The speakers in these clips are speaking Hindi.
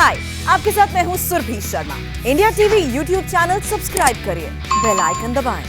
हाय, आपके साथ मैं हूँ Surbhi Sharma. India TV YouTube channel subscribe करिए, बेल आइकन दबाएं।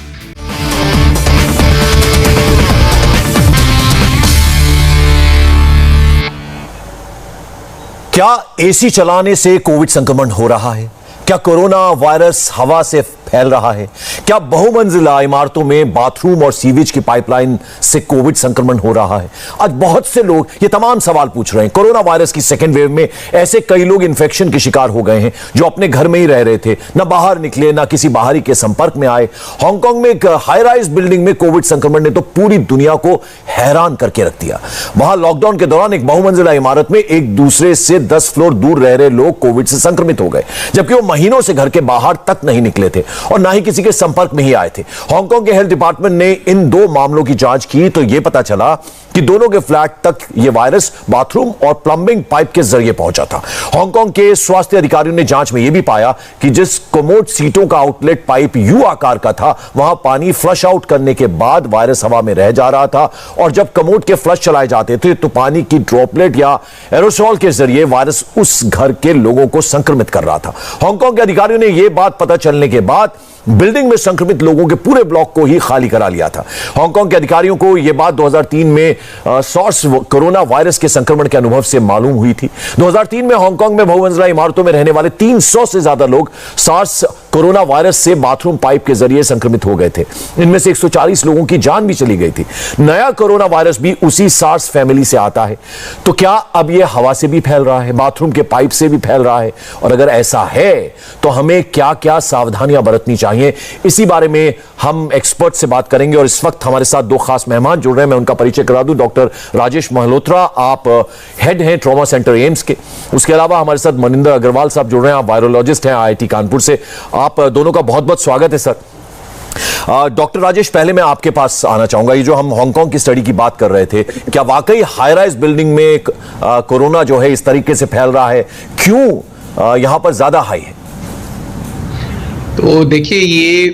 क्या एसी चलाने से कोविड संक्रमण हो रहा है? क्या कोरोना वायरस हवा से फैल रहा है? क्या बहुमंजिला इमारतों में बाथरूम और सीवेज की पाइपलाइन से कोविड संक्रमण हो रहा है? आज बहुत से लोग ये तमाम सवाल पूछ रहे हैं। कोरोना वायरस की सेकेंड वेव में ऐसे कई लोग इन्फेक्शन के शिकार हो गए हैं जो अपने घर में ही रह रहे थे, ना बाहर निकले, ना किसी बाहरी के संपर्क में आए। हांगकांग में एक हाई राइज बिल्डिंग में कोविड संक्रमण ने तो पूरी दुनिया को हैरान करके रख दिया। वहां लॉकडाउन के दौरान एक बहुमंजिला इमारत में एक दूसरे से 10 फ्लोर दूर रह रहे लोग कोविड से संक्रमित हो गए, जबकि वो महीनों से घर के बाहर तक नहीं निकले थे और ना ही किसी के संपर्क में ही आए थे। हांगकांग के हेल्थ डिपार्टमेंट ने इन दो मामलों की जांच की तो यह पता चला कि दोनों के फ्लैट तक यह वायरस बाथरूम और प्लंबिंग पाइप के जरिए पहुंचा था। हांगकांग के स्वास्थ्य अधिकारियों ने जांच में यह भी पाया कि जिस कोमोड सीटों का आउटलेट पाइप यू आकार का था, वहां पानी फ्लश आउट करने के बाद वायरस हवा में रह जा रहा था और जब कमोड के फ्लश चलाए जाते थे तो पानी की ड्रॉपलेट या एरोसोल के जरिए वायरस उस घर के लोगों को संक्रमित कर रहा था। हांगकांग के अधिकारियों ने यह बात पता चलने के बाद बिल्डिंग में संक्रमित लोगों के पूरे ब्लॉक को ही खाली करा लिया था। हांगकांग के अधिकारियों को यह बात 2003 में सार्स कोरोना वायरस के संक्रमण के अनुभव से मालूम हुई थी। 2003 में हांगकांग में बहुमंजिला इमारतों में रहने वाले 300 से ज्यादा लोग सार्स कोरोना वायरस से बाथरूम पाइप के जरिए संक्रमित हो गए थे। इनमें से 140 लोगों की जान भी चली गई थी। नया कोरोना वायरस भी उसी सार्स फैमिली से आता है। तो क्या अब यह हवा से भी फैल रहा है, बाथरूम के पाइप से भी फैल रहा है? और अगर ऐसा है तो हमें क्या क्या सावधानियां बरतनी चाहिए, इसी बारे में हम एक्सपर्ट से बात करेंगे। और इस वक्त हमारे साथ दो खास मेहमान जुड़ रहे हैं। मैं उनका परिचय करा दूं। डॉक्टर राजेश मल्होत्रा, आप हेड हैं ट्रॉमा सेंटर एम्स के। उसके अलावा हमारे साथ मनिंदर अग्रवाल साहब जुड़ रहे हैं, आप वायरोलॉजिस्ट हैं IIT कानपुर से। आप दोनों का बहुत बहुत स्वागत है सर। डॉक्टर राजेश, पहले मैं आपके पास आना चाहूंगा। ये जो हम हांगकांग की स्टडी की बात कर रहे थे, क्या वाकई हाई राइज बिल्डिंग में कोरोना जो है इस तरीके से फैल रहा है? क्यों यहां पर ज्यादा हाई है? तो देखिए, ये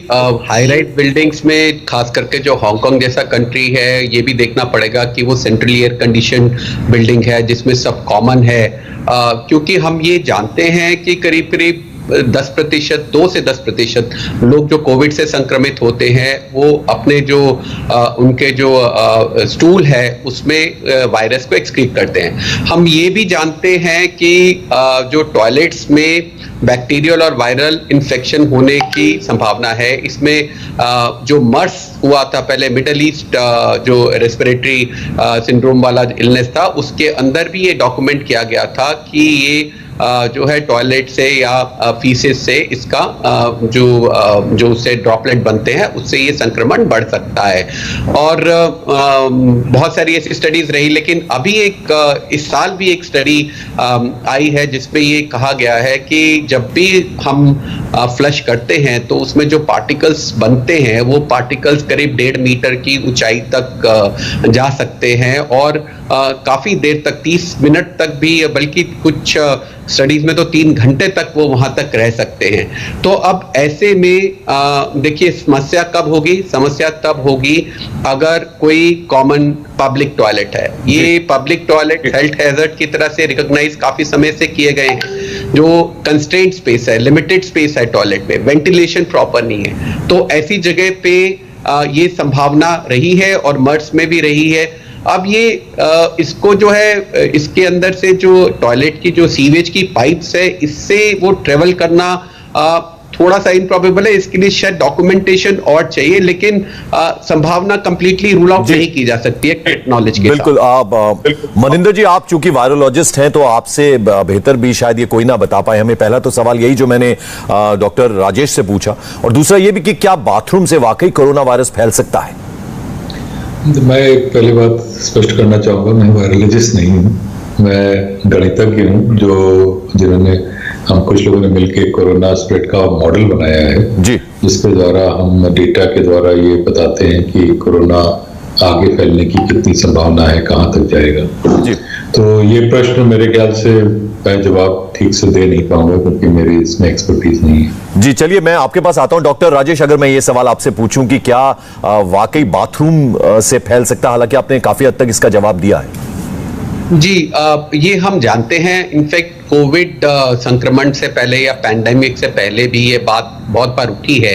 हाई राइज बिल्डिंग्स में खास करके जो हांगकांग जैसा कंट्री है, ये भी देखना पड़ेगा कि वो सेंट्रल एयर कंडीशन बिल्डिंग है जिसमें सब कॉमन है। क्योंकि हम ये जानते हैं कि करीब करीब 10%, 2 से 10% लोग जो कोविड से संक्रमित होते हैं वो अपने जो उनके जो स्टूल है उसमें वायरस को एक्सक्रीट करते हैं। हम ये भी जानते हैं कि जो टॉयलेट्स में बैक्टीरियल और वायरल इन्फेक्शन होने की संभावना है। इसमें जो मर्स हुआ था पहले, मिडल ईस्ट जो रेस्पिरेटरी सिंड्रोम वाला इलनेस था, उसके अंदर भी ये डॉक्यूमेंट किया गया था कि ये जो है टॉयलेट से या फीसेस से इसका जो उससे ड्रॉपलेट बनते हैं उससे ये संक्रमण बढ़ सकता है। और बहुत सारी ऐसी स्टडीज रही, लेकिन अभी इस साल भी एक स्टडी आई है जिसमें ये कहा गया है कि जब भी हम फ्लश करते हैं तो उसमें जो पार्टिकल्स बनते हैं वो पार्टिकल्स करीब 1.5 मीटर की ऊंचाई तक जा सकते हैं और काफी देर तक, 30 मिनट तक भी, बल्कि कुछ स्टडीज में तो 3 घंटे तक वो वहां तक रह सकते हैं। तो अब ऐसे में देखिए, समस्या कब होगी? समस्या तब होगी अगर कोई कॉमन पब्लिक टॉयलेट है। ये पब्लिक टॉयलेट हेल्थ हैजर्ड की तरह से रिकॉग्नाइज काफी समय से किए गए हैं। जो कंस्ट्रेंट स्पेस है, लिमिटेड स्पेस है टॉयलेट में, वेंटिलेशन प्रॉपर नहीं है, तो ऐसी जगह पे ये संभावना रही है और मर्स में भी रही है। अब ये इसको जो है, इसके अंदर से जो टॉयलेट की जो सीवेज की पाइप्स है, इससे वो ट्रेवल करना थोड़ा सा इम्प्रॉबेबल है। इसके लिए शायद डॉक्यूमेंटेशन और चाहिए, लेकिन संभावना कंप्लीटली रूल आउट नहीं की जा सकती है नॉलेज के बिल्कुल। आप मनिंदर जी, आप चूंकि वायरोलॉजिस्ट हैं तो आपसे बेहतर भी शायद ये कोई ना बता पाए हमें। पहला तो सवाल यही जो मैंने डॉक्टर राजेश से पूछा, और दूसरा ये भी कि क्या बाथरूम से वाकई कोरोना वायरस फैल सकता है? मैं पहली बात स्पष्ट करना चाहूँगा, मैं वायरोलॉजिस्ट नहीं हूँ, मैं गणितज्ञ हूँ जिन्होंने हम कुछ लोगों ने मिलकर कोरोना स्प्रेड का मॉडल बनाया है जी, जिसके द्वारा हम डेटा के द्वारा ये बताते हैं कि कोरोना आगे फैलने की कितनी संभावना है, कहाँ तक जाएगा जी। तो ये प्रश्न मेरे ख्याल से मैं जवाब ठीक से दे नहीं पाऊंगा क्योंकि मेरी इसमें एक्सपर्टीज नहीं है जी। चलिए, मैं आपके पास आता हूं। डॉक्टर राजेश, अगर मैं ये सवाल आपसे पूछूं कि क्या वाकई बाथरूम से फैल सकता है, हालांकि आपने काफी हद तक इसका जवाब दिया है। जी, ये हम जानते हैं। इनफैक्ट कोविड संक्रमण से पहले या पैंडेमिक से पहले भी ये बात बहुत बार उठी है।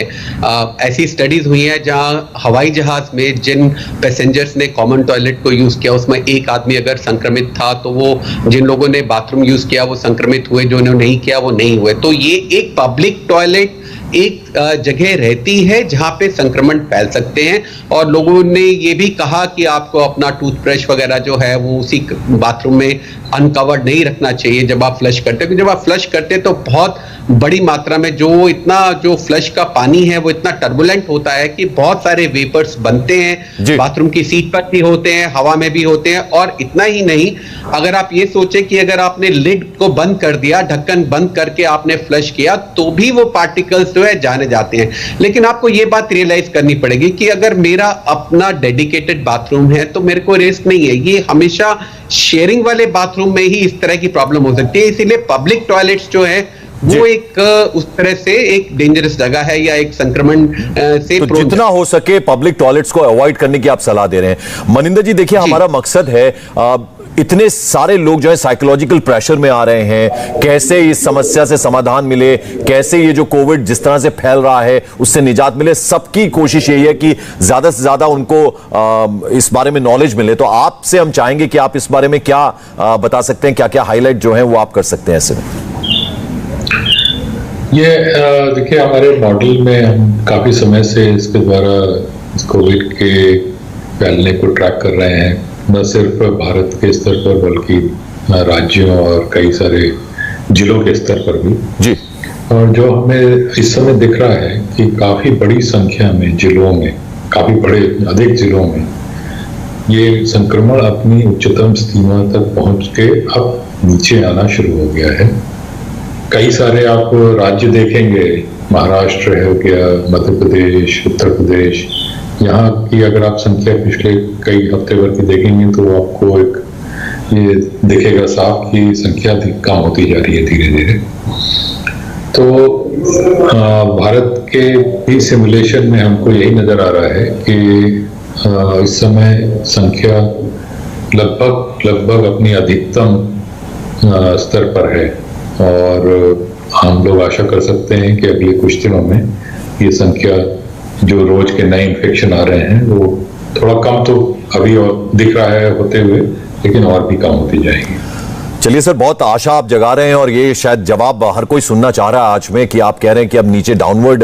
ऐसी स्टडीज हुई हैं जहां हवाई जहाज में जिन पैसेंजर्स ने कॉमन टॉयलेट को यूज किया उसमें एक आदमी अगर संक्रमित था तो वो जिन लोगों ने बाथरूम यूज किया वो संक्रमित हुए, जो नहीं किया वो नहीं हुए। तो ये एक पब्लिक टॉयलेट एक जगह रहती है जहां पे संक्रमण फैल सकते हैं, और लोगों ने ये भी कहा कि आपको अपना टूथब्रश वगैरह जो है वो उसी बाथरूम में अनकवर्ड नहीं रखना चाहिए जब आप फ्लश करते हैं, क्योंकि जब आप फ्लश करते हैं तो बहुत बड़ी मात्रा में जो फ्लश का पानी है वो इतना टर्बुलेंट होता है कि बहुत सारे वेपर्स बनते हैं, बाथरूम की सीट पर भी होते हैं, हवा में भी होते हैं। और इतना ही नहीं, अगर आप ये सोचें कि अगर आपने लिड को बंद कर दिया, ढक्कन बंद करके आपने फ्लश किया, तो भी वो पार्टिकल्स जो है जाने जाते हैं। लेकिन आपको ये बात रियलाइज करनी पड़ेगी कि अगर मेरा अपना डेडिकेटेड बाथरूम है तो मेरे को रिस्क नहीं है। ये हमेशा शेयरिंग वाले बाथरूम में ही इस तरह की प्रॉब्लम हो सकती है। इसीलिए पब्लिक टॉयलेट्स जो है वो एक उस तरह से एक डेंजरस जगह है या एक संक्रमण से तो जितना हो सके पब्लिक टॉयलेट्स को अवॉइड करने की आप सलाह दे रहे हैं। मनिंदर जी, देखिए हमारा मकसद है इतने सारे लोग जो है साइकोलॉजिकल प्रेशर में आ रहे हैं, कैसे इस समस्या से समाधान मिले, कैसे ये जो कोविड जिस तरह से फैल रहा है उससे निजात मिले। सबकी कोशिश यही है कि ज्यादा से ज्यादा उनको इस बारे में नॉलेज मिले। तो आपसे हम चाहेंगे कि आप इस बारे में क्या बता सकते हैं, क्या क्या हाईलाइट जो है वो आप कर सकते हैं ऐसे में। ये देखिए, हमारे मॉडल में हम काफी समय से इसके द्वारा कोविड के फैलने को ट्रैक कर रहे हैं, न सिर्फ भारत के स्तर पर बल्कि राज्यों और कई सारे जिलों के स्तर पर भी जी। और जो हमें इस समय दिख रहा है कि काफी बड़ी संख्या में जिलों में, काफी अधिक जिलों में ये संक्रमण अपनी उच्चतम सीमा तक पहुंच के अब नीचे आना शुरू हो गया है। कई सारे आप राज्य देखेंगे, महाराष्ट्र हो गया, मध्य प्रदेश, उत्तर प्रदेश, यहाँ की अगर आप संख्या पिछले कई हफ्ते भर की देखेंगे तो आपको ये दिखेगा साफ कि संख्या कम होती जा रही है धीरे धीरे। तो भारत के भी सिमुलेशन में हमको यही नजर आ रहा है कि इस समय संख्या लगभग अपनी अधिकतम स्तर पर है, और हम लोग आशा कर सकते हैं कि अगले कुछ दिनों में ये संख्या, जो रोज के नए इन्फेक्शन आ रहे हैं, वो थोड़ा कम तो अभी और दिख रहा है होते हुए, लेकिन और भी कम होती जाएगी। चलिए सर, बहुत आशा आप जगा रहे हैं, और ये शायद जवाब हर कोई सुनना चाह रहा है आज में कि आप कह रहे हैं कि अब नीचे डाउनवर्ड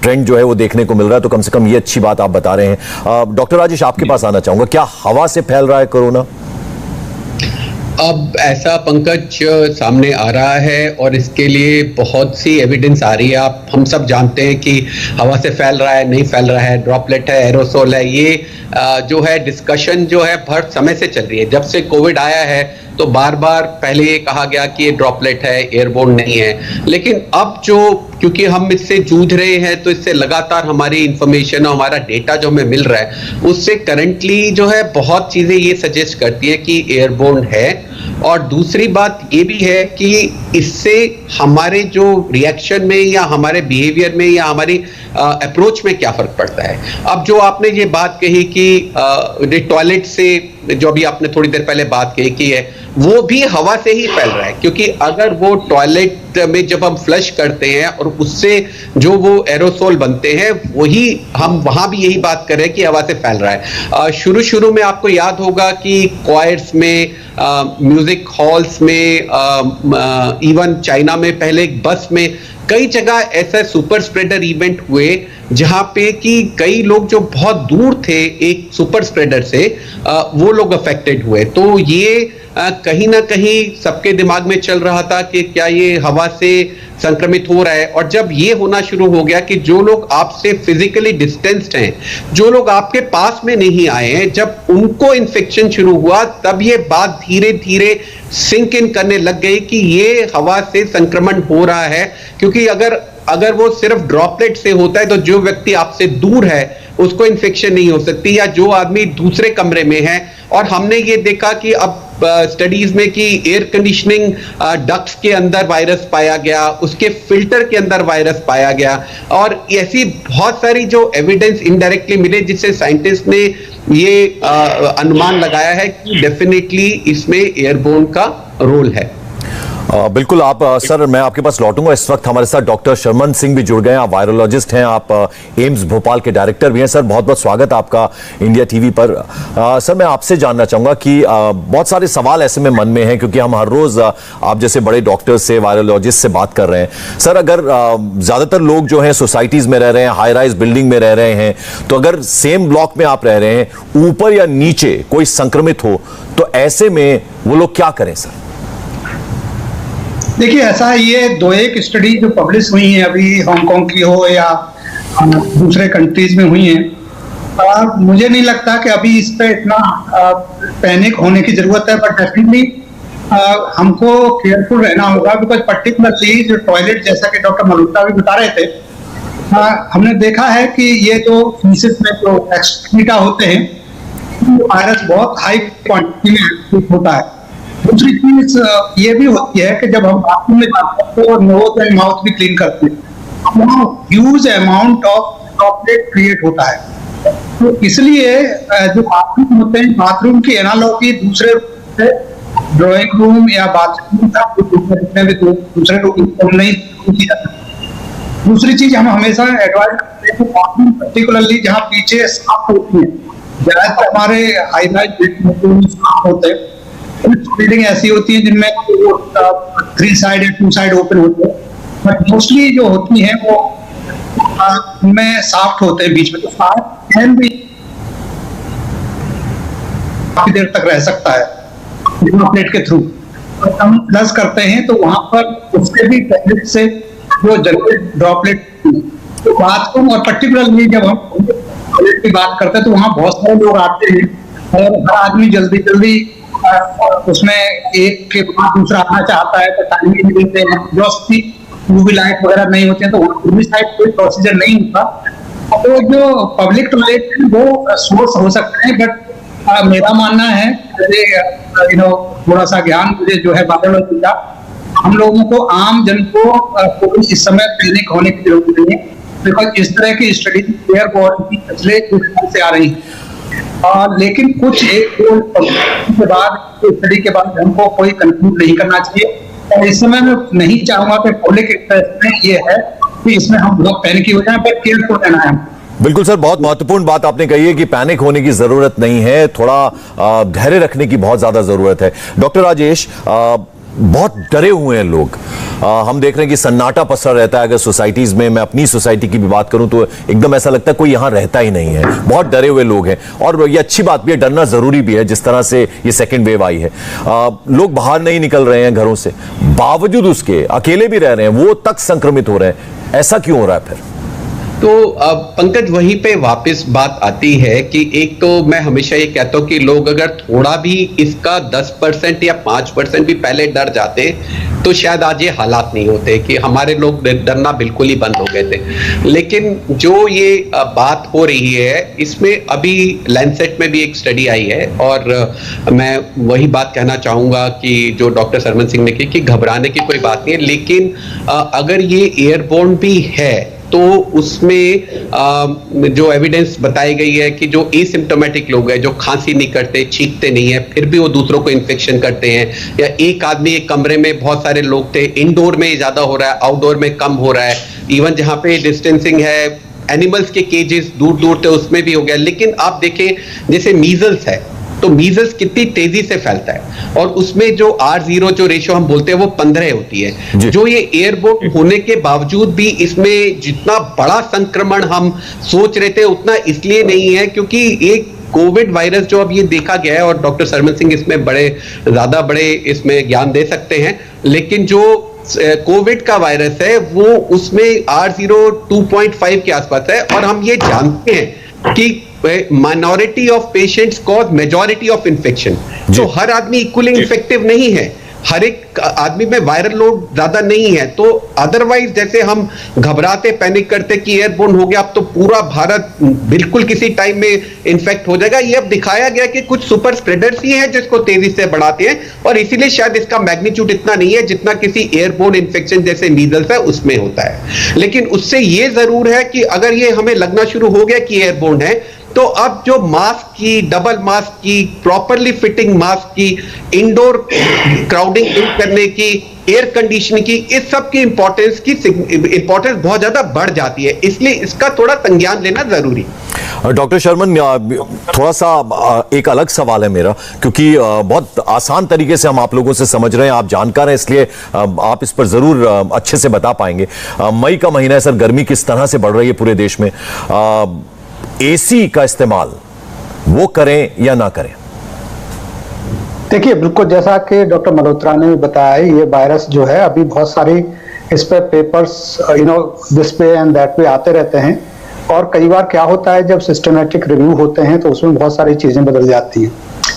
ट्रेंड जो है वो देखने को मिल रहा है। तो कम से कम ये अच्छी बात आप बता रहे हैं। डॉक्टर राजेश, आपके पास आना चाहूंगा, क्या हवा से फैल रहा है कोरोना? अब ऐसा पंकज सामने आ रहा है और इसके लिए बहुत सी एविडेंस आ रही है। हम सब जानते हैं कि हवा से फैल रहा है, नहीं फैल रहा है, ड्रॉपलेट है, एरोसोल है। ये जो है डिस्कशन जो है बहुत समय से चल रही है। जब से कोविड आया है तो बार बार पहले ये कहा गया कि ये ड्रॉपलेट है, एयरबोर्न नहीं है, लेकिन अब क्योंकि हम इससे जूझ रहे हैं तो इससे लगातार हमारी इंफॉर्मेशन और हमारा डेटा जो हमें मिल रहा है उससे करंटली जो है बहुत चीजें ये सजेस्ट करती है कि एयरबोर्न है। और दूसरी बात ये भी है कि इससे हमारे जो रिएक्शन में या हमारे बिहेवियर में या हमारी अप्रोच में क्या फर्क पड़ता है। अब जो आपने ये बात कही कि टॉयलेट से, जो अभी आपने थोड़ी देर पहले बात कही है, वो भी हवा से ही फैल रहा है, क्योंकि अगर वो टॉयलेट में जब हम फ्लश करते हैं और उससे जो वो एरोसोल बनते हैं, वही हम वहां भी यही बात कर रहे हैं कि हवा से फैल रहा है। शुरू में आपको याद होगा कि क्वायर्स में, म्यूजिक हॉल्स में, इवन चाइना में पहले बस में, कई जगह ऐसे सुपर स्प्रेडर इवेंट हुए जहां पे कि कई लोग जो बहुत दूर थे एक सुपर स्प्रेडर से, वो लोग अफेक्टेड हुए। तो ये कहीं ना कहीं सबके दिमाग में चल रहा था कि क्या ये हवा से संक्रमित हो रहा है। और जब ये होना शुरू हो गया कि जो लोग आपसे फिजिकली डिस्टेंस्ड हैं, जो लोग आपके पास में नहीं आए हैं, जब उनको इन्फेक्शन शुरू हुआ, तब ये बात धीरे धीरे सिंक इन करने लग गई कि ये हवा से संक्रमण हो रहा है। क्योंकि अगर वो सिर्फ ड्रॉपलेट से होता है तो जो व्यक्ति आपसे दूर है उसको इन्फेक्शन नहीं हो सकती, या जो आदमी दूसरे कमरे में है। और हमने ये देखा कि अब स्टडीज में कि एयर कंडीशनिंग डक्ट्स के अंदर वायरस पाया गया, उसके फिल्टर के अंदर वायरस पाया गया, और ऐसी बहुत सारी जो एविडेंस इनडायरेक्टली मिले जिससे साइंटिस्ट ने ये अनुमान लगाया है कि डेफिनेटली इसमें एयरबोर्न का रोल है। बिल्कुल। आप सर, मैं आपके पास लौटूंगा। इस वक्त हमारे साथ डॉक्टर शर्मन सिंह भी जुड़ गए हैं। आप वायरोलॉजिस्ट हैं, आप एम्स भोपाल के डायरेक्टर भी हैं। सर, बहुत बहुत स्वागत आपका इंडिया टीवी पर। सर, मैं आपसे जानना चाहूंगा कि बहुत सारे सवाल ऐसे में मन में हैं, क्योंकि हम हर रोज आप जैसे बड़े डॉक्टर से, वायरोलॉजिस्ट से बात कर रहे हैं। सर, अगर ज्यादातर लोग जो हैं सोसाइटीज में रह रहे हैं, हाई राइज बिल्डिंग में रह रहे हैं, तो अगर सेम ब्लॉक में आप रह रहे हैं, ऊपर या नीचे कोई संक्रमित हो, तो ऐसे में वो लोग क्या करें सर? देखिए, ऐसा है, ये 2-1 स्टडी जो पब्लिश हुई हैं अभी, हांगकांग की हो या दूसरे कंट्रीज में हुई हैं, मुझे नहीं लगता कि अभी इस पे इतना पैनिक होने की जरूरत है। बट डेफिनेटली हमको केयरफुल रहना होगा, बिकॉज पर्टिकुलरली जो टॉयलेट, जैसा कि डॉक्टर मल्होत्रा भी बता रहे थे, हमने देखा है कि ये जो फीसेस में जो एक्सक्रीटा होते हैं, वायरस बहुत हाई क्वांटिटी में होता है। दूसरी चीज ये भी होती है कि जब हम बाथरूम में जाते हैं तो नोज एंड माउथ भी क्लीन करते हैं, वहाँ huge amount of droplet create होता है। तो इसलिए जो बाथरूम होते हैं, बाथरूम की एनालॉजी दूसरे ड्राइंग रूम या बाथरूम जितने भी दूसरे रूम नहीं की जाती। दूसरी चीज हम हमेशा एडवाइज करते हैं कि बाथरूम पर्टिकुलरली जहाँ पीछे साफ होती है, ज्यादातर हमारे हाई राइज साफ होते हैं। कुछ बिल्डिंग ऐसी होती है जिनमें 3 साइड या 2 साइड ओपन होते हैं, बट मोस्टली जो होती हैं वो उनमें साफ्ट होते हैं बीच में, तो साफ्ट फैन भी काफी देर तक रह सकता है ड्रॉपलेट के थ्रू। हम प्लस करते हैं तो वहां पर उसके भी टॉयलेट से जो जनरेट ड्रॉपलेट, तो बाथरूम और पर्टिकुलरली जब हम टॉयलेट की बात करते हैं तो वहां बहुत सारे लोग आते हैं और हर आदमी जल्दी जल्दी उसमें एक के बाद दूसरा आना चाहता है, तो टाइम भी देते हैं। जो यूवी लाइट वगैरह नहीं होती है तो यूवी साइड कोई प्रोसीजर नहीं होता। तो जो पब्लिक टॉयलेट है वो सोर्स हो सकते हैं, बट मेरा मानना है, थोड़ा सा ज्ञान मुझे जो है बायोलॉजी का, हम लोगों को, आम जन को इस समय पैनिक होने की जरूरत नहीं है, बिकॉज इस तरह की स्टडी एयरबोर्न की पिछले कुछ साल से आ रही है। लेकिन कुछ एक के बाद, स्टडी के बाद हमको कोई कंक्लूड नहीं करना चाहिए। और इस समय मैं नहीं चाहूंगा कि पब्लिक इंटरेस्ट में ये है कि इसमें हम बहुत पैनिक हो जाए, पर केयरफुल रहना है। बिल्कुल सर, बहुत महत्वपूर्ण बात आपने कही है कि पैनिक होने की जरूरत नहीं है, थोड़ा धैर्य रखने की बहुत ज्यादा जरूरत है। डॉक्टर राजेश, बहुत डरे हुए हैं लोग। हम देख रहे हैं कि सन्नाटा पसरा रहता है। अगर सोसाइटीज में, मैं अपनी सोसाइटी की भी बात करूं तो एकदम ऐसा लगता है कोई यहां रहता ही नहीं है। बहुत डरे हुए लोग हैं, और ये अच्छी बात भी है, डरना जरूरी भी है। जिस तरह से ये सेकेंड वेव आई है, लोग बाहर नहीं निकल रहे हैं घरों से, बावजूद उसके अकेले भी रह रहे हैं, वो तक संक्रमित हो रहे हैं। ऐसा क्यों हो रहा है फिर? तो पंकज, वहीं पे वापस बात आती है कि एक तो मैं हमेशा ये कहता हूं कि लोग अगर थोड़ा भी इसका 10% या 5% भी पहले डर जाते तो शायद आज ये हालात नहीं होते कि हमारे लोग डरना बिल्कुल ही बंद हो गए थे। लेकिन जो ये बात हो रही है, इसमें अभी लैंसेट में भी एक स्टडी आई है, और मैं वही बात कहना चाहूंगा कि जो डॉक्टर शर्मन सिंह ने की कि घबराने की कोई बात नहीं है। लेकिन अगर ये एयरबोर्न भी है तो उसमें जो एविडेंस बताई गई है कि जो एसिम्प्टोमेटिक लोग हैं, जो खांसी नहीं करते, छींकते नहीं है, फिर भी वो दूसरों को इन्फेक्शन करते हैं, या एक आदमी एक कमरे में बहुत सारे लोग थे, इंडोर में ज्यादा हो रहा है, आउटडोर में कम हो रहा है, इवन जहां पे डिस्टेंसिंग है, एनिमल्स के केजेस दूर दूर थे उसमें भी हो गया। लेकिन आप देखें, जैसे मीजल्स है, तो मीजल्स कितनी तेजी से फैलता है, और उसमें जो R0 जो रेशियो हम बोलते हैं वो 15 होती है। जो ये एयरबोर्न होने के बावजूद भी इसमें जितना बड़ा संक्रमण हम सोच रहे थे उतना इसलिए नहीं है, क्योंकि एक कोविड वायरस जो अब ये देखा गया है, और डॉक्टर शर्मन सिंह इसमें बड़े इसमें ज्ञान दे सकते हैं, लेकिन जो कोविड का वायरस है वो उसमें R0 2.5 के आसपास है, और हम ये जानते हैं कि minority of patients cause majority of infection. तो हर आदमी इक्वली इफेक्टिव नहीं है, हर एक आदमी में वायरल लोड ज्यादा नहीं है। तो अदरवाइज जैसे हम घबराते पैनिक करते कि एयरबोर्न हो गया, अब तो पूरा भारत बिल्कुल किसी टाइम में इन्फेक्ट हो जाएगा, ये अब दिखाया गया कि कुछ सुपर स्प्रेडर्स ही हैं जिसको तेजी से बढ़ाते हैं, और इसीलिए शायद इसका मैग्नीट्यूड इतना नहीं है जितना किसी एयरबोर्न इन्फेक्शन जैसे मीजल्स है उसमें होता है। लेकिन उससे ये जरूर है कि अगर ये हमें लगना शुरू हो गया कि एयरबोर्न है, तो अब जो मास्क की, डबल मास्क की, प्रॉपरली फिटिंग मास्क की, इंडोर क्राउडिंग करने की, एयर कंडीशनिंग की, इस सब की इंपॉर्टेंस बहुत ज्यादा बढ़ जाती है। इसलिए इसका थोड़ा संज्ञान लेना जरूरी। डॉक्टर शर्मन, थोड़ा सा एक अलग सवाल है मेरा, क्योंकि बहुत आसान तरीके से हम आप लोगों से समझ रहे हैं, आप जानकार हैं, इसलिए आप इस पर जरूर अच्छे से बता पाएंगे। मई का महीना है सर, गर्मी किस तरह से बढ़ रही है पूरे देश में, एसी का इस्तेमाल वो करें या ना करें? देखिए, बिल्कुल जैसा कि डॉक्टर मल्होत्रा ने बताया, ये वायरस जो है अभी बहुत सारी इस पे पेपर्स दिस पे एंड दैट पे आते रहते हैं, और कई बार क्या होता है जब सिस्टमेटिक रिव्यू होते हैं तो उसमें बहुत सारी चीजें बदल जाती हैं।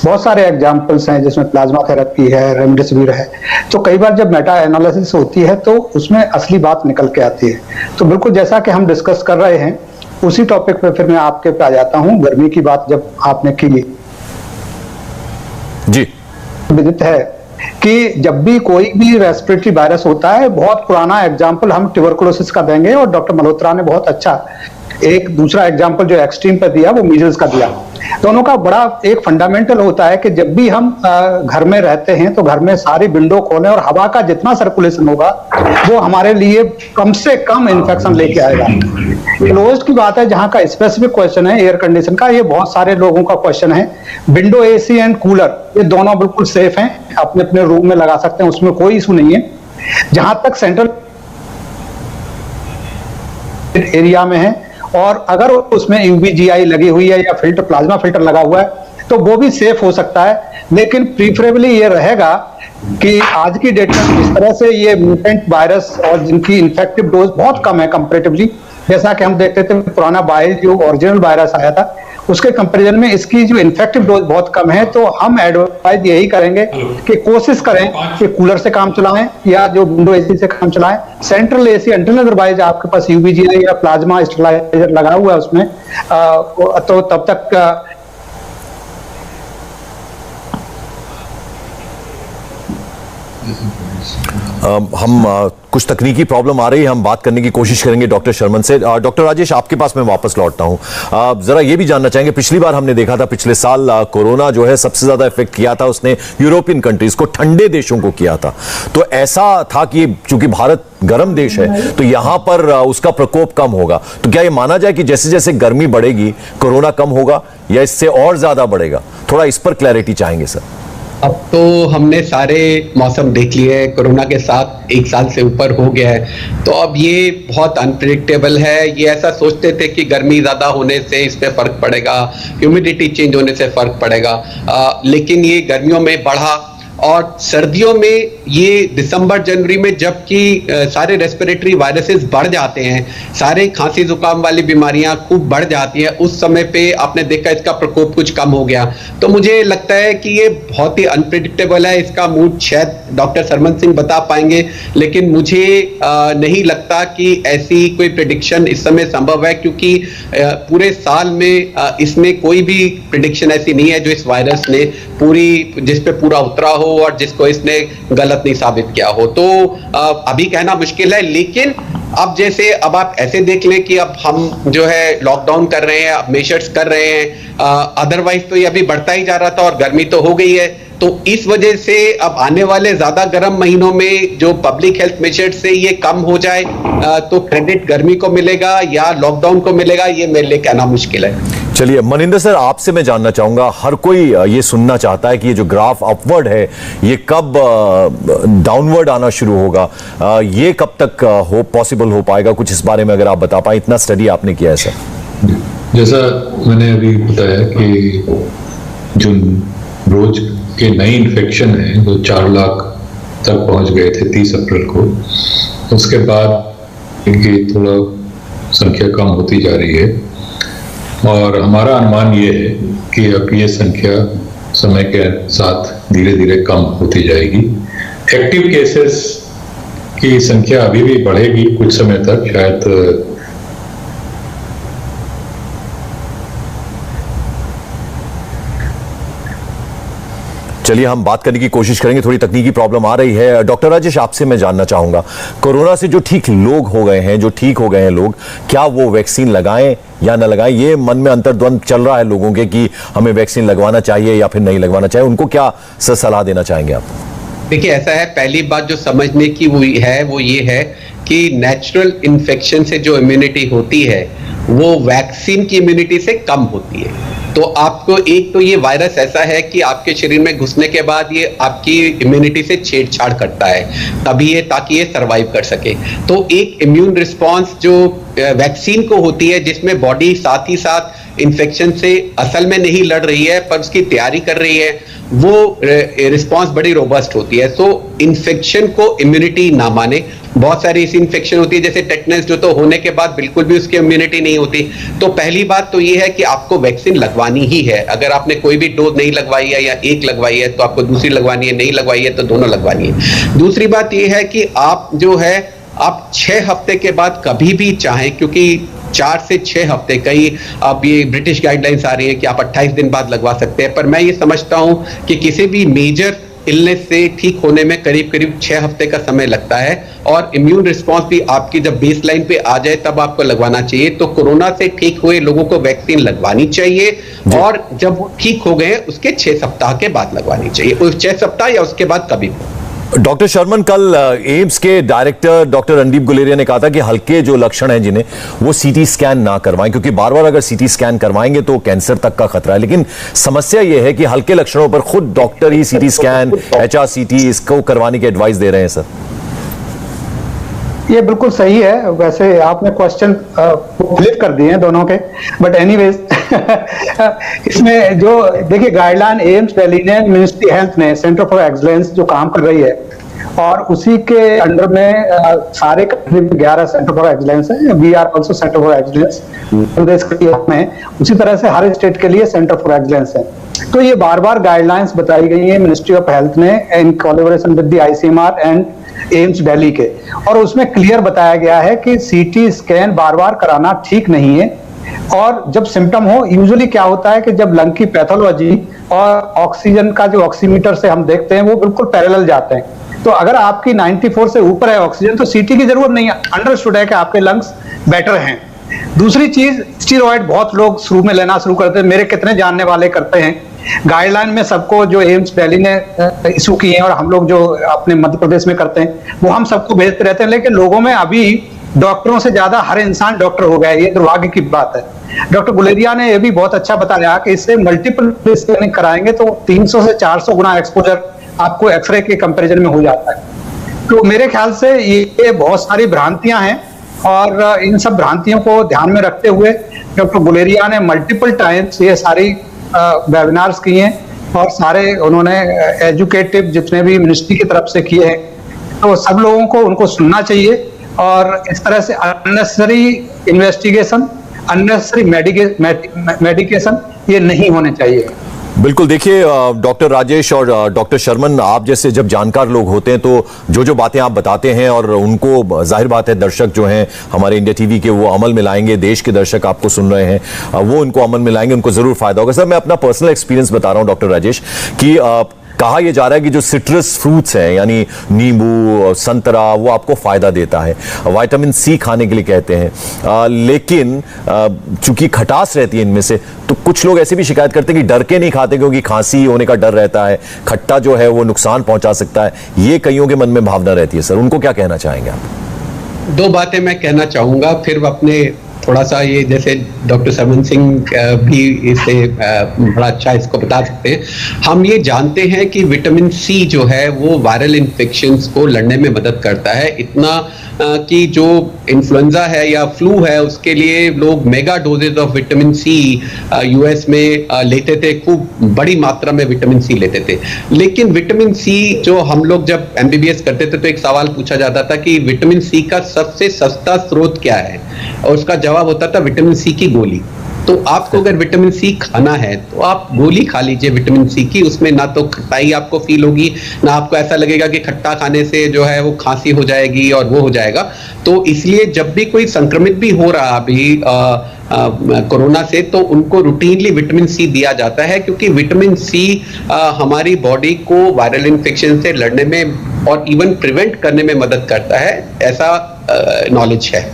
बहुत सारे एग्जाम्पल्स हैं जिसमें प्लाज्मा थेरेपी है, रेमडेसिविर है, तो कई बार जब मेटा एनालिसिस होती है तो उसमें असली बात निकल के आती है। तो बिल्कुल जैसा कि हम डिस्कस कर रहे हैं उसी टॉपिक पे फिर मैं आपके पे आ जाता हूँ। गर्मी की बात जब आपने की जी, विदित है कि जब भी कोई भी रेस्पिरेटरी वायरस होता है, बहुत पुराना एग्जाम्पल हम ट्यूबरकुलोसिस का देंगे, और डॉक्टर मल्होत्रा ने बहुत अच्छा एक दूसरा एग्जाम्पल जो एक्सट्रीम पर दिया वो मीजल्स का दिया। दोनों का बड़ा एक फंडामेंटल होता है कि जब भी हम घर में रहते हैं तो घर में सारी विंडो खोलें, और हवा का जितना सर्कुलेशन होगा वो हमारे लिए कम से कम इन्फेक्शन लेके आएगा। क्लोज्ड की बात है, जहां का स्पेसिफिक क्वेश्चन है एयर कंडीशन का, ये बहुत सारे लोगों का क्वेश्चन है। विंडो एसी एंड कूलर ये दोनों बिल्कुल सेफ हैं, अपने अपने रूम में लगा सकते हैं, उसमें कोई इशू नहीं है। जहां तक सेंट्रल एरिया में है, और अगर उसमें यूवीजीआई लगी हुई है या फिल्टर, प्लाज्मा फिल्टर लगा हुआ है, तो वो भी सेफ हो सकता है। लेकिन प्रीफरेबली ये रहेगा कि आज की डेट में इस तरह से ये म्यूटेंट वायरस और जिनकी इन्फेक्टिव डोज बहुत कम है कंपैरेटिवली, जैसा कि हम देखते थे पुराना वायरस जो ओरिजिनल वायरस आया था उसके कंपैरिजन में इसकी जो इन्फेक्टिव डोज बहुत कम है। तो हम एडवाइज यही करेंगे कि कोशिश करें कि कूलर से काम चलाएं या जो विंडो एसी से काम चलाएं। सेंट्रल एसी अंटिल अदरवाइज आपके पास यूवीजीआई या प्लाज्मा स्टेरिलाइजर लगा हुआ है उसमें, तो तब तक हम कुछ तकनीकी प्रॉब्लम आ रही है, हम बात करने की कोशिश करेंगे डॉक्टर शर्मन से। डॉक्टर राजेश, आपके पास मैं वापस लौटता हूं। जरा ये भी जानना चाहेंगे, पिछली बार हमने देखा था, पिछले साल कोरोना जो है सबसे ज्यादा इफेक्ट किया था उसने यूरोपियन कंट्रीज को, ठंडे देशों को किया था। तो ऐसा था कि चूंकि भारत गर्म देश है तो यहां पर उसका प्रकोप कम होगा। तो क्या ये माना जाए कि जैसे जैसे गर्मी बढ़ेगी कोरोना कम होगा, या इससे और ज्यादा बढ़ेगा? थोड़ा इस पर क्लैरिटी चाहेंगे सर। अब तो हमने सारे मौसम देख लिए हैं, कोरोना के साथ 1 साल से ऊपर हो गया है, तो अब ये बहुत अनप्रिडिक्टेबल है। ये ऐसा सोचते थे कि गर्मी ज़्यादा होने से इस पे फर्क पड़ेगा, ह्यूमिडिटी चेंज होने से फर्क पड़ेगा, लेकिन ये गर्मियों में बढ़ा, और सर्दियों में ये दिसंबर जनवरी में जबकि सारे रेस्पिरेटरी वायरसेस बढ़ जाते हैं, सारे खांसी जुकाम वाली बीमारियां खूब बढ़ जाती हैं, उस समय पे आपने देखा इसका प्रकोप कुछ कम हो गया। तो मुझे लगता है कि ये बहुत ही अनप्रिडिक्टेबल है। इसका मूड शायद डॉक्टर शर्मन सिंह बता पाएंगे, लेकिन मुझे नहीं लगता कि ऐसी कोई प्रिडिक्शन इस समय संभव है, क्योंकि पूरे साल में इसमें कोई भी प्रिडिक्शन ऐसी नहीं है जो इस वायरस ने जिस पे पूरा उतरा हो और जिसको इसने गलत नहीं साबित किया हो। तो अभी कहना मुश्किल है, लेकिन अब आप ऐसे देख लें कि अब हम जो है लॉकडाउन कर रहे हैं, अब मेजर्स कर रहे हैं, अदरवाइज तो ये अभी बढ़ता ही जा रहा था और गर्मी तो हो गई है। तो इस वजह से अब आने वाले ज्यादा गर्म महीनों में जो पब्लिक हेल्थ मेजर्स से ये कम हो जाए तो क्रेडिट गर्मी को मिलेगा या लॉकडाउन को मिलेगा, ये मेरे लिए कहना मुश्किल है। चलिए मनिंदर सर, आपसे मैं जानना चाहूंगा, हर कोई ये सुनना चाहता है कि ये जो ग्राफ अपवर्ड है ये कब डाउनवर्ड आना शुरू होगा, ये कब तक पॉसिबल हो पाएगा? कुछ इस बारे में अगर आप बता पाए, इतना स्टडी आपने किया है सर। जैसा मैंने अभी बताया कि जो रोज के नए इन्फेक्शन है जो 4 लाख तक पहुंच गए थे 30 अप्रैल को, उसके बाद इनकी थोड़ा संख्या कम होती जा रही है, और हमारा अनुमान ये है कि अब ये संख्या समय के साथ धीरे धीरे कम होती जाएगी। एक्टिव केसेस की संख्या अभी भी बढ़ेगी कुछ समय तक शायद। चलिए हम बात करने की कोशिश करेंगे, थोड़ी तकनीकी प्रॉब्लम आ रही है। डॉक्टर राजेश, आपसे मैं जानना चाहूंगा, कोरोना से जो ठीक लोग हो गए हैं, जो ठीक हो गए हैं लोग, क्या वो वैक्सीन लगाएं या ना लगाएं? ये मन में अंतर्द्वंद चल रहा है लोगों के कि हमें वैक्सीन लगवाना चाहिए या फिर नहीं लगवाना चाहिए। उनको क्या सलाह देना चाहेंगे आप? देखिए, ऐसा है, पहली बात जो समझने की वो ये है कि नेचुरल इन्फेक्शन से जो इम्यूनिटी होती है वो वैक्सीन की इम्यूनिटी से कम होती है। तो आपको एक तो ये वायरस ऐसा है कि आपके शरीर में घुसने के बाद ये आपकी इम्यूनिटी से छेड़छाड़ करता है, तभी ताकि ये सरवाइव कर सके। तो एक इम्यून रिस्पॉन्स जो वैक्सीन को होती है, जिसमें बॉडी साथ ही साथ इन्फेक्शन से असल में नहीं लड़ रही है पर उसकी तैयारी कर रही है, वो रिस्पॉन्स बड़ी रोबस्ट होती है। सो इन्फेक्शन को इम्यूनिटी ना माने। बहुत सारी ऐसी इन्फेक्शन होती है जैसे टेटनस, जो तो होने के बाद बिल्कुल भी उसकी इम्यूनिटी नहीं होती। तो पहली बात तो ये है कि आपको वैक्सीन लगवानी ही है। अगर आपने कोई भी डोज नहीं लगवाई है या एक लगवाई है तो आपको दूसरी लगवानी है, नहीं लगवाई है तो दोनों लगवानी है। दूसरी बात ये है कि आप जो है आप 6 हफ्ते के बाद कभी भी चाहें, क्योंकि 4 से 6 हफ्ते, कई अब ये ब्रिटिश गाइडलाइंस आ रही है कि आप 28 दिन बाद लगवा सकते हैं, पर मैं ये समझता हूं कि किसी भी मेजर इलनेस से ठीक होने में करीब करीब 6 हफ्ते का समय लगता है, और इम्यून रिस्पॉन्स भी आपकी जब बेस लाइन पे आ जाए तब आपको लगवाना चाहिए। तो कोरोना से ठीक हुए लोगों को वैक्सीन लगवानी चाहिए, और जब वो ठीक हो गए उसके 6 सप्ताह के बाद लगवानी चाहिए, उस 6 सप्ताह या उसके बाद कभी भी। डॉक्टर शर्मन, कल एम्स के डायरेक्टर डॉक्टर रणदीप गुलेरिया ने कहा था कि हल्के जो लक्षण हैं जिन्हें, वो सीटी स्कैन ना करवाएं, क्योंकि बार बार अगर सीटी स्कैन करवाएंगे तो कैंसर तक का खतरा है। लेकिन समस्या यह है कि हल्के लक्षणों पर खुद डॉक्टर ही सीटी स्कैन, HRCT इसको करवाने की एडवाइस दे रहे हैं। सर, ये बिल्कुल सही है। वैसे आपने क्वेश्चन फ्लिप कर दिए हैं दोनों के, बट एनीवेज इसमें जो देखिए गाइडलाइन एम्स दिल्ली ने, मिनिस्ट्री हेल्थ ने, सेंटर फॉर एक्सीलेंस जो काम कर रही है, और उसी के अंडर में सारे कंट्री में 11 सेंटर फॉर एक्सीलेंस है। We are also centre for excellence प्रदेश के में, उसी तरह से हर स्टेट के लिए सेंटर फॉर एक्सीलेंस है। तो ये बार बार गाइडलाइंस बताई गई है मिनिस्ट्री ऑफ हेल्थ ने in collaboration with the ICMR and AIIMS Delhi के, और उसमें क्लियर बताया गया है कि सीटी स्कैन बार बार कराना ठीक नहीं है। और जब सिम्टम हो, यूजुअली क्या होता है कि जब लंग की पैथोलॉजी और ऑक्सीजन का जो ऑक्सीमीटर से हम देखते हैं वो बिल्कुल पैरेलल जाते हैं। तो अगर आपकी 94 से ऊपर है ऑक्सीजन तो सीटी की जरूरत नहीं है, अंडरस्टूड है कि आपके लंग्स बेटर हैं। दूसरी चीज, स्टीरॉयड बहुत लोग शुरू में लेना शुरू करते हैं, मेरे कितने जानने वाले करते हैं। गाइडलाइन में सबको जो एम्स दिल्ली ने इशू किए हैं और हम लोग जो अपने मध्य प्रदेश में करते हैं वो हम सबको भेजते रहते हैं, लेकिन लोगों में अभी डॉक्टरों से ज्यादा हर इंसान डॉक्टर हो गया है। ये दुर्भाग्य की बात है। डॉक्टर गुलेरिया ने यह भी बहुत अच्छा बताया कि इससे मल्टीपल स्कैनिंग कराएंगे तो 300 से 400 गुना एक्सपोजर आपको एक्सरे के कंपैरिजन में हो जाता है। तो मेरे ख्याल से ये बहुत सारी भ्रांतियां हैं, और इन सब भ्रांतियों को ध्यान में रखते हुए डॉक्टर गुलेरिया ने मल्टीपल टाइम्स ये सारी वेबिनार्स किए हैं, और सारे उन्होंने एजुकेटिव जितने भी मिनिस्ट्री की तरफ से किए हैं, तो सब लोगों को उनको सुनना चाहिए। और इस तरह से अननेसेसरी इन्वेस्टिगेशन, अननेसेसरी मेडिकेशन ये नहीं होने चाहिए। बिल्कुल। देखिए डॉक्टर राजेश और डॉक्टर शर्मन, आप जैसे जब जानकार लोग होते हैं तो जो बातें आप बताते हैं और उनको जाहिर बात है दर्शक जो हैं हमारे इंडिया टीवी के वो अमल में लाएंगे, देश के दर्शक आपको सुन रहे हैं वो उनको अमल में लाएंगे, उनको जरूर फायदा होगा। सर, मैं अपना पर्सनल एक्सपीरियंस बता रहा हूं डॉक्टर राजेश कि कहा यह जा रहा है कि जो सिट्रस फ्रूट्स हैं यानी नींबू, संतरा, वो आपको फायदा देता है, विटामिन C खाने के लिए कहते हैं। लेकिन चूंकि खटास रहती है इनमें से, तो कुछ लोग ऐसे भी शिकायत करते हैं कि डर के नहीं खाते क्योंकि खांसी होने का डर रहता है, खट्टा जो है वो नुकसान पहुंचा सकता है। ये कईयों के मन में भावना रहती है। सर, उनको क्या कहना चाहेंगे आप? 2 बातें मैं कहना चाहूंगा, फिर अपने थोड़ा सा ये जैसे डॉक्टर सरमन सिंह भी इसे बड़ा अच्छा इसको बता सकते हैं। हम ये जानते हैं कि विटामिन C जो है वो वायरल इन्फेक्शंस को लड़ने में मदद करता है, इतना कि जो इन्फ्लुएंजा है या फ्लू है उसके लिए लोग mega doses of vitamin C US में लेते थे, खूब बड़ी मात्रा में विटामिन C लेते थे। लेकिन विटामिन C जो हम लोग जब MBBS करते थे तो एक सवाल पूछा जाता था कि विटामिन C का सबसे सस्ता स्रोत क्या है, और उसका जवाब होता था विटामिन C की गोली। तो आपको अगर विटामिन सी खाना है तो आप गोली खा लीजिए विटामिन सी की, उसमें ना तो खट्टाई आपको फील होगी, ना आपको ऐसा लगेगा कि खट्टा खाने से जो है वो खांसी हो जाएगी और वो हो जाएगा। तो इसलिए जब भी कोई संक्रमित भी हो रहा अभी कोरोना से, तो उनको रूटीनली विटामिन सी दिया जाता है, क्योंकि विटामिन सी हमारी बॉडी को वायरल इन्फेक्शन से लड़ने में और इवन प्रिवेंट करने में मदद करता है, ऐसा नॉलेज है।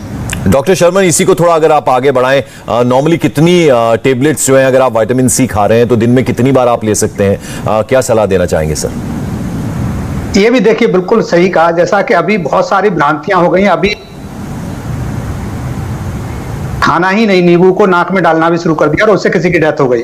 डॉक्टर शर्मन, इसी को थोड़ा अगर आप आगे बढ़ाएं, नॉर्मली कितनी टेबलेट्स जो हैं अगर आप विटामिन सी खा रहे हैं तो दिन में कितनी बार आप ले सकते हैं, क्या सलाह देना चाहेंगे सर? ये भी देखिए बिल्कुल सही कहा, जैसा कि अभी बहुत सारी भ्रांतियां हो गई, अभी खाना ही नहीं, नींबू को नाक में डालना भी शुरू कर दिया और उससे किसी की डेथ हो गई।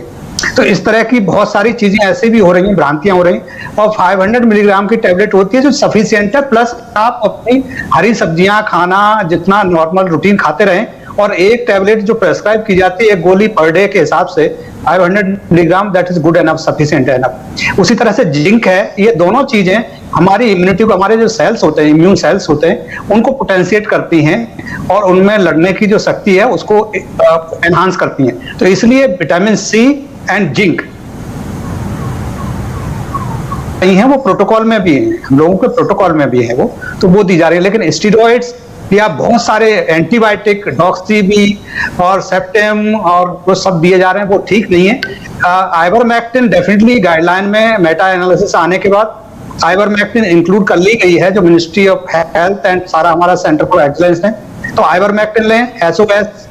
तो इस तरह की बहुत सारी चीजें ऐसे भी हो रही हैं, भ्रांतियां हो रही हैं। और 500 मिलीग्राम की टेबलेट होती है जो सफिशिएंट है, प्लस आप अपनी हरी सब्जियां खाना जितना नॉर्मल रूटीन खाते रहें, और एक टेबलेट जो प्रेस्क्राइब की जाती है एक गोली पर डे के हिसाब से 500 milligram, that is good enough, sufficient enough. उसी तरह से जिंक है, ये दोनों चीजें हमारी इम्यूनिटी को, हमारे जो सेल्स होते हैं, इम्यून सेल्स होते हैं, उनको पोटेंशिएट करती हैं और उनमें लड़ने की जो शक्ति है उसको एनहांस करती हैं। तो इसलिए विटामिन सी एंड जिंक नहीं है, वो प्रोटोकॉल में भी है, हम लोगों के प्रोटोकॉल में भी है वो, तो वो दी जा रही है। लेकिन स्टीरॉइड्स या बहुत सारे एंटीबायोटिक, डॉक्सी और सेप्टेम और वो सब दिए जा रहे हैं, वो ठीक नहीं है। आइवरमेक्टिन डेफिनेटली गाइडलाइन में मेटा एनालिसिस आने के बाद आइवरमेक्टिन इंक्लूड कर ली गई है, जो मिनिस्ट्री ऑफ हेल्थ एंड सारा हमारा सेंटर फॉर एक्सीलेंस है। तो आइवरमेक्टिन लें, एसओएस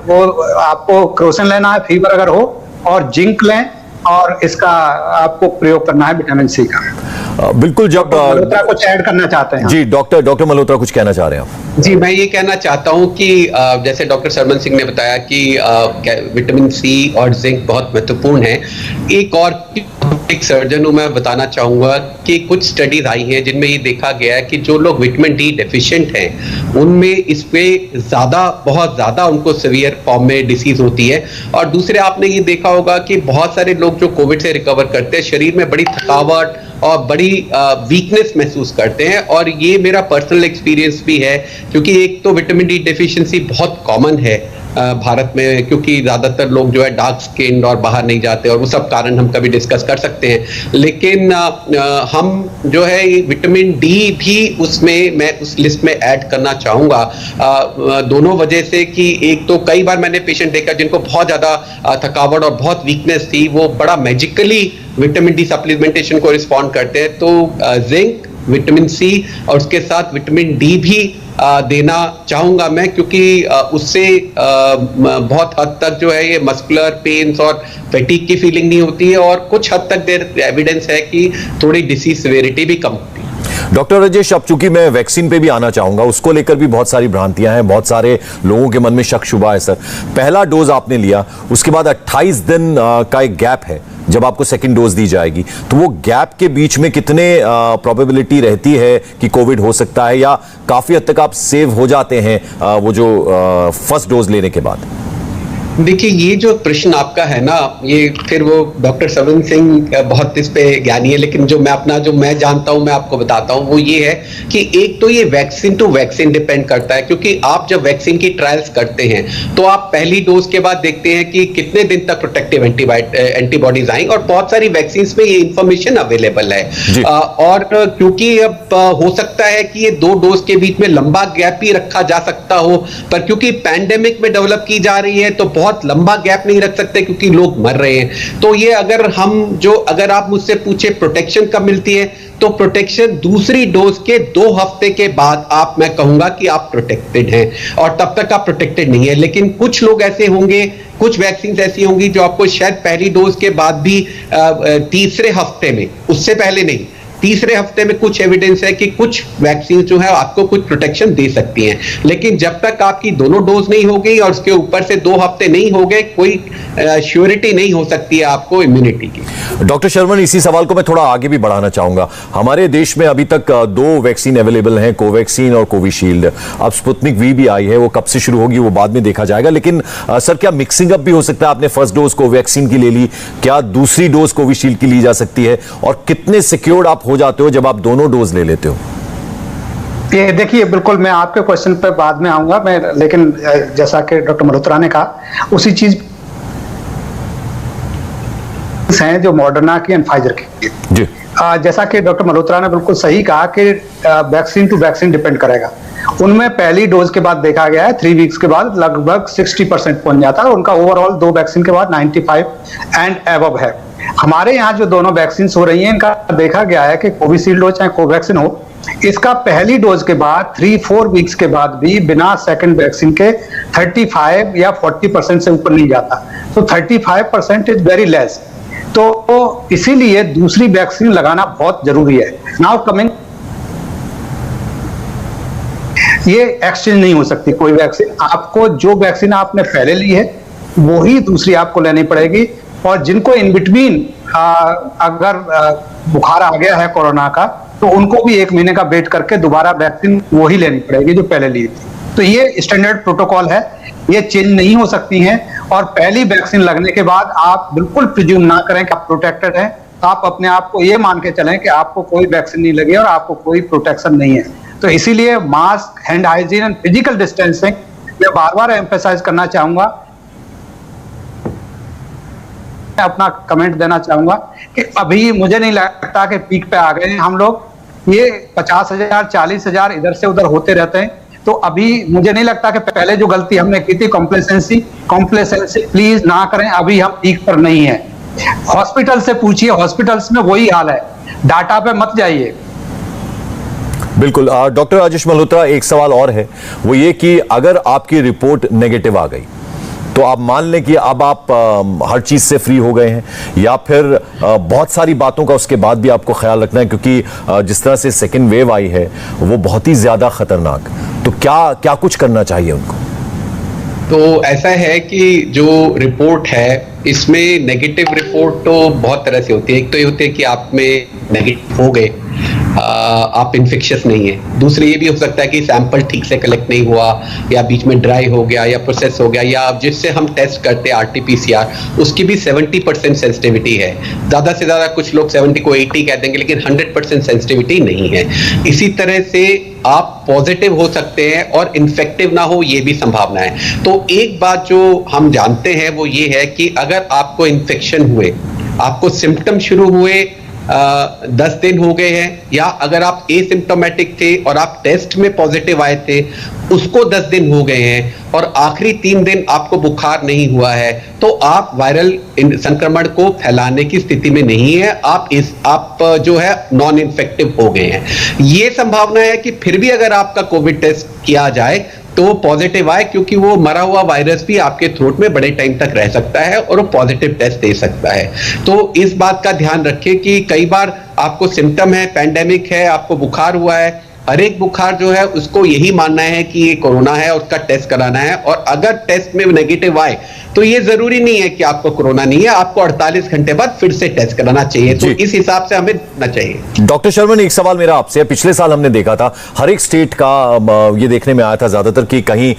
वो आपको क्रोसिन लेना है फीवर अगर हो, और जिंक लें, और इसका आपको प्रयोग करना है विटामिन सी का। बिल्कुल। जब मल्होत्रा कुछ ऐड करना चाहते हैं? जी डॉक्टर मल्होत्रा कुछ कहना चाह रहे हैं आप? जी, मैं ये कहना चाहता हूं कि जैसे डॉक्टर शर्मन सिंह ने बताया कि विटामिन सी और जिंक बहुत महत्वपूर्ण है। एक और एक सर्जन हूं, मैं बताना चाहूंगा कि कुछ स्टडीज आई हैं जिनमें ये देखा गया है कि जो लोग विटामिन डी डेफिशिएंट हैं उनमें इस पे बहुत ज्यादा उनको सीवियर फॉर्म में डिसीज होती है। और दूसरे आपने ये देखा होगा कि बहुत सारे लोग जो कोविड से रिकवर करते हैं शरीर में बड़ी थकावट और बड़ी वीकनेस महसूस करते हैं, और ये मेरा पर्सनल एक्सपीरियंस भी है, क्योंकि एक तो विटामिन डी डेफिशिएंसी बहुत कॉमन है भारत में, क्योंकि ज्यादातर लोग जो है डार्क स्किन और बाहर नहीं जाते, और वो सब कारण हम कभी डिस्कस कर सकते हैं। लेकिन हम जो है विटामिन डी भी उसमें मैं उस लिस्ट में ऐड करना चाहूंगा, दोनों वजह से कि एक तो कई बार मैंने पेशेंट देखा जिनको बहुत ज्यादा थकावट और बहुत वीकनेस थी, वो बड़ा मैजिकली विटामिन डी सप्लीमेंटेशन को रिस्पॉन्ड करते हैं। तो जिंक, विटामिन सी और उसके साथ विटामिन डी भी देना चाहूंगा मैं, क्योंकि उससे बहुत हद तक जो है ये मस्कुलर पेन्स और फैटीग की फीलिंग नहीं होती है, और कुछ हद तक देर एविडेंस है कि थोड़ी डिसीज सिवियरिटी भी कम होती है। डॉक्टर राजेश, अब चूंकि मैं वैक्सीन पे भी आना चाहूंगा, उसको लेकर भी बहुत सारी भ्रांतियां हैं, बहुत सारे लोगों के मन में शक शुबा है। सर, पहला डोज आपने लिया, उसके बाद 28 दिन का एक गैप है जब आपको सेकंड डोज दी जाएगी, तो वो गैप के बीच में कितने प्रोबेबिलिटी रहती है कि कोविड हो सकता है, या काफी हद तक आप सेव हो जाते हैं वो जो फर्स्ट डोज लेने के बाद? देखिए, ये जो प्रश्न आपका है ना, ये फिर वो डॉक्टर शर्मन सिंह बहुत इस पे ज्ञानी है, लेकिन जो मैं जानता हूं मैं आपको बताता हूं, वो ये है कि एक तो ये वैक्सीन टू वैक्सीन डिपेंड करता है, क्योंकि आप जब वैक्सीन की ट्रायल्स करते हैं तो आप पहली डोज के बाद देखते हैं कि कितने दिन तक प्रोटेक्टिव एंटीबॉडीज आएंगे, और बहुत सारी वैक्सीन में ये इंफॉर्मेशन अवेलेबल है। और क्योंकि अब हो सकता है कि ये 2 डोज के बीच में लंबा गैप ही रखा जा सकता हो, पर क्योंकि पैंडेमिक में डेवलप की जा रही है तो बहुत लंबा गैप नहीं रख सकते, क्योंकि लोग मर रहे हैं। तो ये अगर आप मुझसे पूछे प्रोटेक्शन कब मिलती है, तो प्रोटेक्शन दूसरी डोज के 2 हफ्ते के बाद मैं कहूंगा कि आप प्रोटेक्टेड हैं, और तब तक आप प्रोटेक्टेड नहीं है। लेकिन कुछ लोग ऐसे होंगे, कुछ वैक्सीन ऐसी होंगी जो आपको शायद पहली डोज के बाद भी तीसरे हफ्ते में, उससे पहले नहीं, तीसरे हफ्ते में कुछ एविडेंस है कि कुछ वैक्सीन जो है आपको कुछ प्रोटेक्शन दे सकती हैं। लेकिन जब तक आपकी दोनों डोज नहीं हो गई और उसके ऊपर से 2 हफ्ते नहीं हो गए, कोई श्योरिटी नहीं हो सकती है आपको इम्यूनिटी की। डॉक्टर शर्मन, इसी सवाल को मैं थोड़ा आगे भी बढ़ाना चाहूंगा। हमारे देश में अभी तक 2 वैक्सीन अवेलेबल हैं, कोवैक्सीन और कोविशील्ड। अब स्पुतनिक वी भी आई है, वो कब से शुरू होगी वो बाद में देखा जाएगा। लेकिन सर, क्या मिक्सिंग अप भी हो सकता है? आपने फर्स्ट डोज कोवैक्सीन की ले ली, क्या दूसरी डोज कोविशील्ड की ली जा सकती है? और कितने सिक्योर्ड आप हो जाते हो जब आप दोनों डोज ले लेते हो? ये देखिए, बिल्कुल मैं आपके क्वेश्चन पर बाद में आऊंगा, लेकिन जैसा कि डॉक्टर मल्होत्रा ने कहा उसी चीज हैं जो मॉडर्ना की एंड फाइजर की। जी। जैसा कि डॉक्टर मल्होत्रा ने बिल्कुल सही कहा कि वैक्सीन टू वैक्सीन डिपेंड करेगा। उनमें पहली डोज के बाद देखा गया है 3 वीक्स के बाद लगभग 60% पहुंच जाता है, उनका ओवरऑल 2 वैक्सीन के बाद 95 एंड एबव है। हमारे यहाँ जो दोनों वैक्सीन हो रही हैं इनका देखा गया है कि कोविशील्ड हो चाहे कोवैक्सीन हो, इसका पहली डोज के बाद 3-4 वीक्स के बाद भी बिना सेकंड वैक्सीन के 35 या 40% से ऊपर नहीं जाता। तो 35% इज वेरी लेस। तो इसीलिए दूसरी वैक्सीन लगाना बहुत जरूरी है। नाउ कमिंग, ये एक्सचेंज नहीं हो सकती कोई वैक्सीन। आपको जो वैक्सीन आपने पहले ली है वही दूसरी आपको लेनी पड़ेगी। और जिनको इन बिटवीन अगर बुखार आ गया है कोरोना का, तो उनको भी 1 महीने का वेट करके दोबारा वैक्सीन वही लेनी पड़ेगी जो पहले ली थी। तो ये स्टैंडर्ड प्रोटोकॉल है, ये चेंज नहीं हो सकती हैं। और पहली वैक्सीन लगने के बाद आप बिल्कुल प्रिज्यूम ना करें कि आप प्रोटेक्टेड हैं। आप अपने आप को ये मान के चलें कि आपको कोई वैक्सीन नहीं लगी और आपको कोई प्रोटेक्शन नहीं है। तो इसीलिए mask, hand hygiene and physical distancing मैं बार बार एम्फेसाइज करना चाहूंगा, अपना कमेंट देना चाहूंगा कि अभी मुझे नहीं लगता कि पीक पे आ गए हैं हम लोग। ये 50,000 40,000 इधर से उधर होते रहते हैं। तो अभी मुझे नहीं लगता कि पहले जो गलती हमने की थी कॉम्प्लेसेंसी प्लीज ना करें। अभी हम पीक पर नहीं है। हॉस्पिटल से पूछिए, हॉस्पिटल्स में वही हाल है, डाटा पे मत जाइए। बिल्कुल। डॉक्टर राजेश मल्होत्रा, एक सवाल और है, वो ये कि अगर आपकी रिपोर्ट नेगेटिव आ गई तो आप मान लें कि अब आप हर चीज से फ्री हो गए हैं, या फिर बहुत सारी बातों का उसके बाद भी आपको ख्याल रखना है, क्योंकि जिस तरह से सेकेंड वेव आई है वो बहुत ही ज्यादा खतरनाक। तो क्या कुछ करना चाहिए उनको? तो ऐसा है कि जो रिपोर्ट है इसमें नेगेटिव रिपोर्ट तो बहुत तरह से होती है। एक तो ये होती है कि आप में नेगेटिव हो गए, आप इन्फेक्शियस नहीं है। दूसरे ये भी हो सकता है कि सैंपल ठीक से कलेक्ट नहीं हुआ, या बीच में ड्राई हो गया, या प्रोसेस हो गया, या जिससे हम टेस्ट करते हैं RT-PCR उसकी भी 70% सेंसिटिविटी है। ज़्यादा से ज़्यादा कुछ लोग 70 को 80 कह देंगे, लेकिन 100% सेंसिटिविटी नहीं है। इसी तरह से आप पॉजिटिव हो सकते हैं और इन्फेक्टिव ना हो, ये भी संभावना है। तो एक बात जो हम जानते हैं वो ये है कि अगर आपको इन्फेक्शन हुए, आपको सिम्टम शुरू हुए 10 दिन हो गए हैं, या अगर आप एसिम्प्टोमेटिक थे और आप टेस्ट में पॉजिटिव आए थे उसको 10 दिन हो गए हैं, और आखिरी 3 दिन आपको बुखार नहीं हुआ है, तो आप वायरल संक्रमण को फैलाने की स्थिति में नहीं है। आप जो है नॉन इन्फेक्टिव हो गए हैं। ये संभावना है कि फिर भी अगर आपका कोविड टेस्ट किया जाए तो पॉजिटिव आए, क्योंकि वो मरा हुआ वायरस भी आपके थ्रोट में बड़े टाइम तक रह सकता है और वो पॉजिटिव टेस्ट दे सकता है। तो इस बात का ध्यान रखें कि कई बार आपको सिम्टम है, पैंडेमिक है, आपको बुखार हुआ है, हर एक बुखार जो है उसको यही मानना है कि ये कोरोना है, उसका टेस्ट कराना है। और अगर टेस्ट में नेगेटिव आए तो ये जरूरी नहीं है कि आपको कोरोना नहीं है, आपको 48 घंटे बाद फिर से टेस्ट कराना चाहिए। तो इस हिसाब से हमें करना चाहिए। डॉक्टर शर्मन, एक सवाल मेरा आपसे, पिछले साल हमने देखा था हर एक स्टेट का ये देखने में आया था ज्यादातर कि कहीं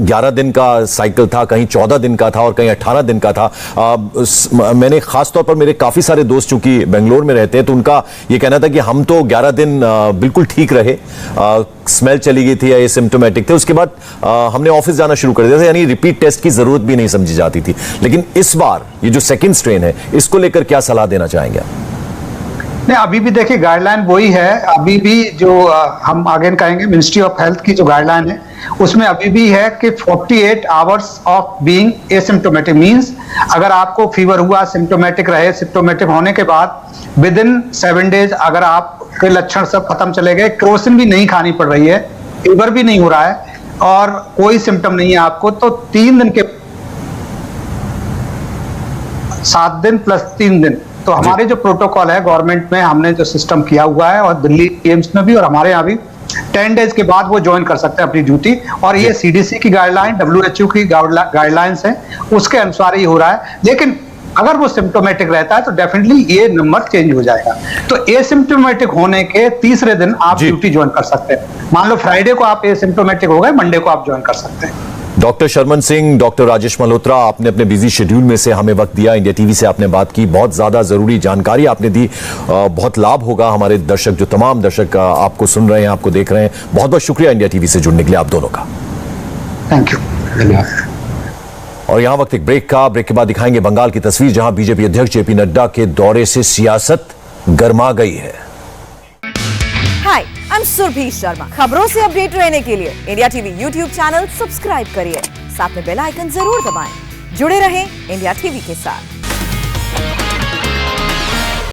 11 दिन का साइकिल था, कहीं 14 दिन का था और कहीं 18 दिन का था। मैंने खासतौर पर, मेरे काफी सारे दोस्त चूंकि बेंगलोर में रहते हैं, तो उनका ये कहना था कि हम तो 11 दिन बिल्कुल ठीक रहे, स्मेल चली गई थी या एसिम्प्टोमेटिक थे, उसके बाद हमने ऑफिस जाना शुरू कर दिया था, यानी रिपीट टेस्ट की जरूरत भी नहीं समझी जाती थी। लेकिन इस बार ये जो सेकंड स्ट्रेन है, इसको लेकर क्या सलाह देना चाहेंगे आप? नहीं, अभी भी देखिए गाइडलाइन वही है। अभी भी जो हम आगे कहेंगे मिनिस्ट्री ऑफ हेल्थ की जो गाइडलाइन है उसमें अभी भी है कि 48 hours of being asymptomatic means अगर आपको फीवर हुआ, सिम्प्टोमेटिक रहे, सिम्प्टोमेटिक होने के बाद विद इन 7 डेज अगर आपके लक्षण सब खत्म चले गए, क्रोसिन भी नहीं खानी पड़ रही है, फीवर भी नहीं हो रहा है और कोई सिम्टम नहीं है आपको, तो 3 दिन के 7 दिन प्लस 3 दिन। तो हमारे जो प्रोटोकॉल है गवर्नमेंट में, हमने जो सिस्टम किया हुआ है और दिल्ली एम्स में भी और हमारे यहाँ भी 10 डेज के बाद वो ज्वाइन कर सकते हैं अपनी ड्यूटी। और ये CDC की गाइडलाइन, WHO की गाइडलाइंस है, उसके अनुसार ही हो रहा है। लेकिन अगर वो सिम्प्टोमेटिक रहता है तो डेफिनेटली ये नंबर चेंज हो जाएगा। तो एसिम्प्टोमेटिक होने के तीसरे दिन आप ड्यूटी ज्वाइन कर सकते हैं। मान लो फ्राइडे को आप एसिम्प्टोमेटिक हो गए, मंडे को आप ज्वाइन कर सकते हैं। डॉक्टर शर्मन सिंह, डॉक्टर राजेश मल्होत्रा, आपने अपने बिजी शेड्यूल में से हमें वक्त दिया, इंडिया टीवी से आपने बात की, बहुत ज्यादा जरूरी जानकारी आपने दी, बहुत लाभ होगा हमारे दर्शक, जो तमाम दर्शक आपको सुन रहे हैं, आपको देख रहे हैं। बहुत बहुत शुक्रिया इंडिया टीवी से जुड़ने के लिए आप दोनों का। Thank you. धन्यवाद। और यहां वक्त एक ब्रेक के बाद दिखाएंगे बंगाल की तस्वीर, जहां बीजेपी अध्यक्ष जेपी नड्डा के दौरे से सियासत गर्मा गई है। हाय, आई एम सुरभि शर्मा। खबरों से अपडेट रहने के लिए India TV YouTube channel subscribe करिए, साथ में बेल आइकन जरूर दबाएं। जुड़े रहें इंडिया टीवी के साथ।